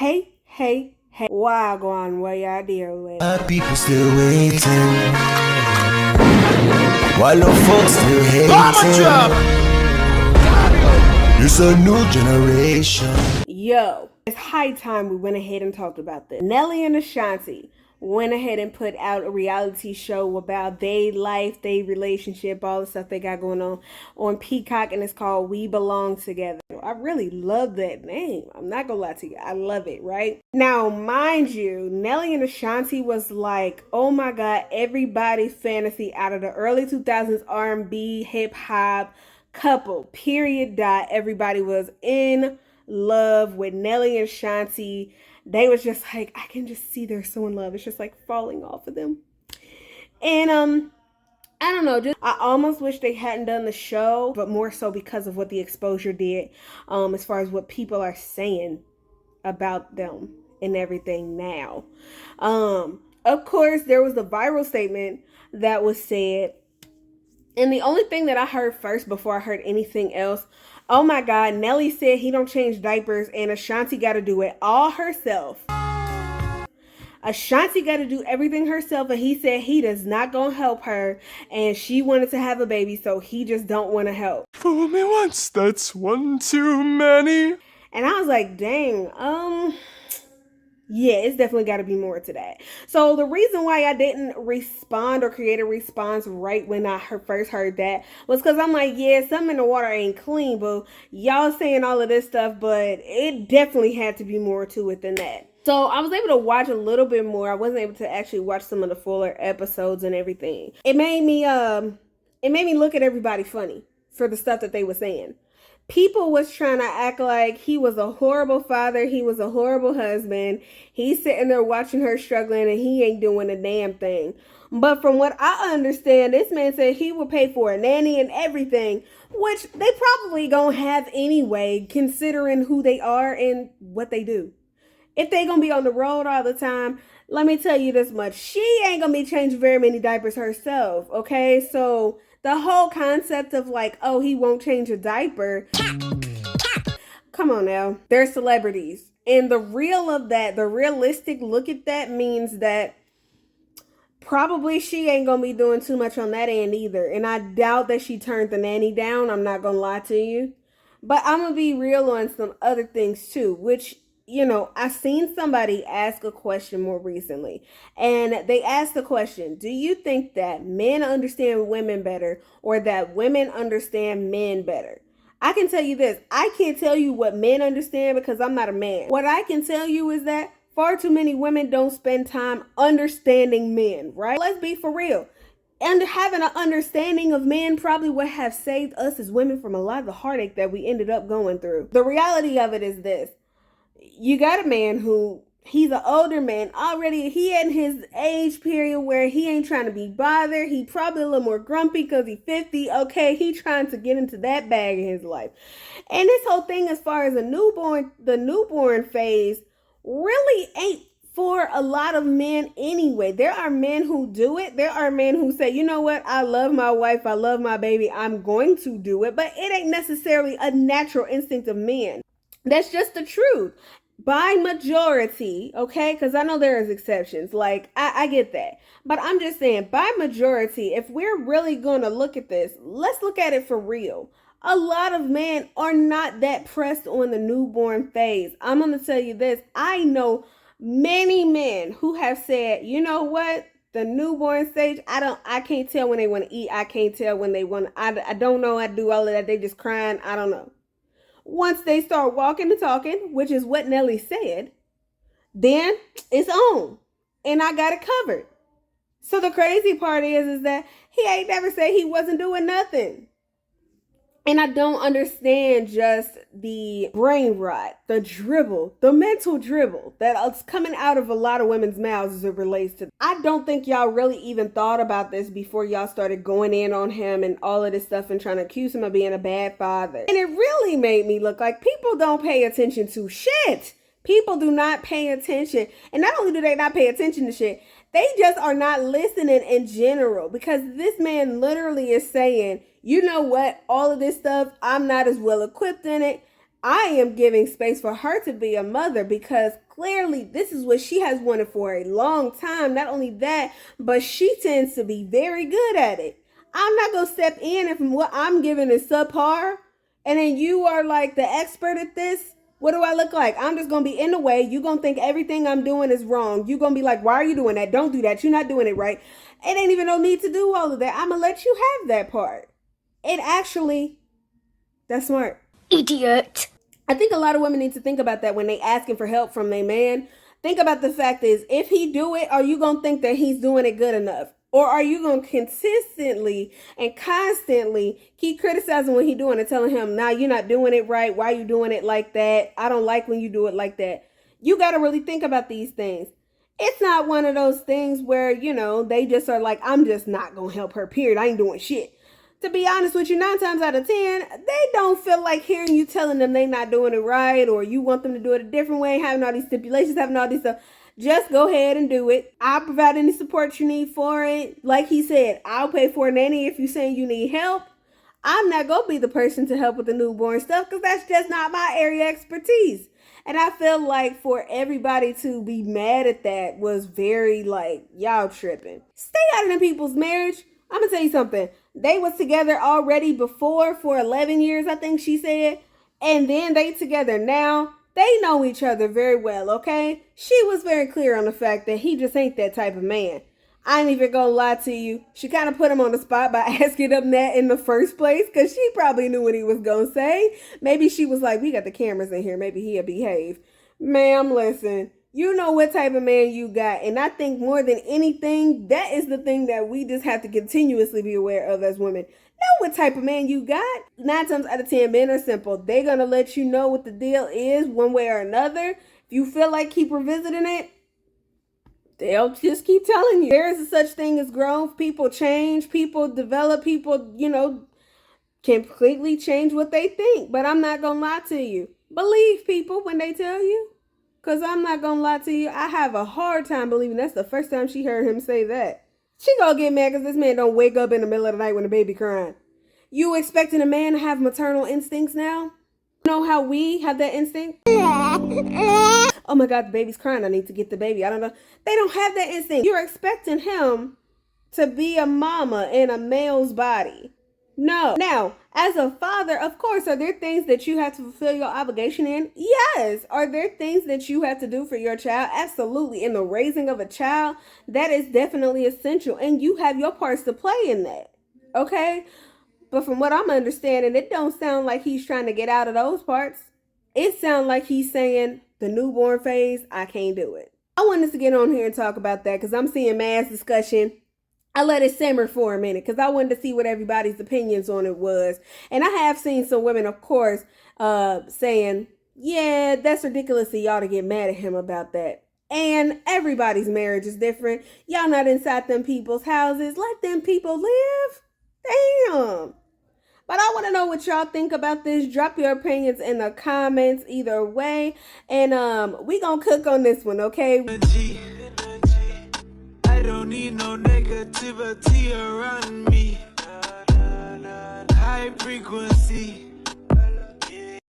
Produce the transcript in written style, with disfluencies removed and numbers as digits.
Hey, wagwan, where y'all deal with? People still waiting, while the folks still hating. It's a new generation. Yo, it's high time we went ahead and talked about this. Nelly and Ashanti went ahead and put out a reality show about their life, their relationship, all the stuff they got going on Peacock, and it's called We Belong Together. I really love that name. I'm not gonna lie to you. I love it, right? Now, mind you, Nelly and Ashanti was like, oh my God, everybody's fantasy out of the early 2000s R&B, hip hop couple, period, dot. Everybody was in love with Nelly and Ashanti. They was just like, I can just see they're so in love. It's just like falling off of them. And I don't know, I almost wish they hadn't done the show, but more so because of what the exposure did, as far as what people are saying about them and everything now. Of course, there was the viral statement that was said, and the only thing that I heard first before I heard anything else, oh my God, Nelly said he don't change diapers and Ashanti got to do it all herself. Ashanti got to do everything herself, and he said he does not gonna help her, and she wanted to have a baby, so he just don't want to help. Fool me once, that's one too many. And I was like, dang, yeah, it's definitely got to be more to that. So the reason why I didn't respond or create a response right when I first heard that was because I'm like, yeah, something in the water ain't clean, but y'all saying all of this stuff, but it definitely had to be more to it than that. So I was able to watch a little bit more. I wasn't able to actually watch some of the fuller episodes and everything. It made me look at everybody funny for the stuff that they were saying. People was trying to act like he was a horrible father. He was a horrible husband. He's sitting there watching her struggling and he ain't doing a damn thing. But from what I understand, this man said he would pay for a nanny and everything, which they probably gonna have anyway, considering who they are and what they do. If they gonna be on the road all the time, let me tell you this much. She ain't gonna be changing very many diapers herself, okay? So the whole concept of like, oh, he won't change a diaper. Come on now. They're celebrities. And the realistic look at that means that probably she ain't gonna be doing too much on that end either. And I doubt that she turned the nanny down. I'm not gonna lie to you. But I'm gonna be real on some other things too, which, you know, I seen somebody ask a question more recently, and they asked the question, do you think that men understand women better or that women understand men better? I can tell you this, I can't tell you what men understand because I'm not a man. What I can tell you is that far too many women don't spend time understanding men, right? Let's be for real. And having an understanding of men probably would have saved us as women from a lot of the heartache that we ended up going through. The reality of it is this. You got a man who, he's an older man already. He in his age period where he ain't trying to be bothered. He probably a little more grumpy because he's 50. Okay, he trying to get into that bag in his life. And this whole thing as far as the newborn phase really ain't for a lot of men anyway. There are men who do it. There are men who say, you know what? I love my wife. I love my baby. I'm going to do it. But it ain't necessarily a natural instinct of men. That's just the truth. By majority, okay? Because I know there is exceptions. Like, I get that. But I'm just saying, by majority, if we're really going to look at this, let's look at it for real. A lot of men are not that pressed on the newborn phase. I'm going to tell you this. I know many men who have said, you know what? The newborn stage, I can't tell when they want to eat. I can't tell when they want to, I don't know. I do all of that. They just crying. I don't know. Once they start walking and talking, which is what Nelly said, then it's on. And I got it covered. So the crazy part is that he ain't never said he wasn't doing nothing. And I don't understand just the brain rot, the dribble, the mental dribble that's coming out of a lot of women's mouths as it relates to. I don't think y'all really even thought about this before y'all started going in on him and all of this stuff and trying to accuse him of being a bad father. And it really made me look like people don't pay attention to shit. People do not pay attention. And not only do they not pay attention to shit, they just are not listening in general, because this man literally is saying, you know what, all of this stuff, I'm not as well equipped in it. I am giving space for her to be a mother because clearly this is what she has wanted for a long time. Not only that, but she tends to be very good at it. I'm not gonna step in if what I'm giving is subpar, and then you are like the expert at this. What do I look like? I'm just gonna be in the way. You're gonna think everything I'm doing is wrong. You're gonna be like, why are you doing that? Don't do that. You're not doing it right. It ain't even no need to do all of that. I'm gonna let you have that part. And actually, that's smart. Idiot. I think a lot of women need to think about that when they asking for help from their man. Think about the fact is, if he do it, are you gonna think that he's doing it good enough? Or are you gonna consistently and constantly keep criticizing what he doing and telling him, nah, you're not doing it right. Why are you doing it like that? I don't like when you do it like that. You gotta really think about these things. It's not one of those things where, they just are like, I'm just not gonna help her, period. I ain't doing shit. To be honest with you, 9 times out of 10, they don't feel like hearing you telling them they not doing it right, or you want them to do it a different way, having all these stipulations, having all this stuff. Just go ahead and do it. I'll provide any support you need for it. Like he said, I'll pay for a nanny if you're saying you need help. I'm not going to be the person to help with the newborn stuff because that's just not my area of expertise. And I feel like for everybody to be mad at that was very like, y'all tripping. Stay out of them people's marriage. I'm going to tell you something. They was together already before for 11 years, I think she said. And then they together now. They know each other very well, okay? She was very clear on the fact that he just ain't that type of man. I ain't even gonna lie to you. She kind of put him on the spot by asking him that in the first place because she probably knew what he was gonna say. Maybe she was like, we got the cameras in here. Maybe he'll behave. Ma'am, listen. You know what type of man you got. And I think more than anything, that is the thing that we just have to continuously be aware of as women. Know what type of man you got. 9 times out of 10, men are simple. They're going to let you know what the deal is one way or another. If you feel like keep revisiting it, they'll just keep telling you. There is a such thing as growth. People change. People develop. People, completely change what they think. But I'm not going to lie to you. Believe people when they tell you. Because I'm not going to lie to you, I have a hard time believing that's the first time she heard him say that. She going to get mad because this man don't wake up in the middle of the night when the baby crying. You expecting a man to have maternal instincts now? You know how we have that instinct? Oh my God, the baby's crying. I need to get the baby. I don't know. They don't have that instinct. You're expecting him to be a mama in a male's body. No. Now, as a father, of course, are there things that you have to fulfill your obligation in? Yes. Are there things that you have to do for your child? Absolutely. In the raising of a child, that is definitely essential. And you have your parts to play in that. Okay? But from what I'm understanding, it don't sound like he's trying to get out of those parts. It sounds like he's saying, the newborn phase, I can't do it. I wanted us to get on here and talk about that because I'm seeing mass discussion. I let it simmer for a minute because I wanted to see what everybody's opinions on it was. And I have seen some women, of course, saying, yeah, that's ridiculous of y'all to get mad at him about that. And everybody's marriage is different. Y'all not inside them people's houses. Let them people live. Damn. But I want to know what y'all think about this. Drop your opinions in the comments either way. And we gonna cook on this one, okay? I don't need no negativity around me. High frequency.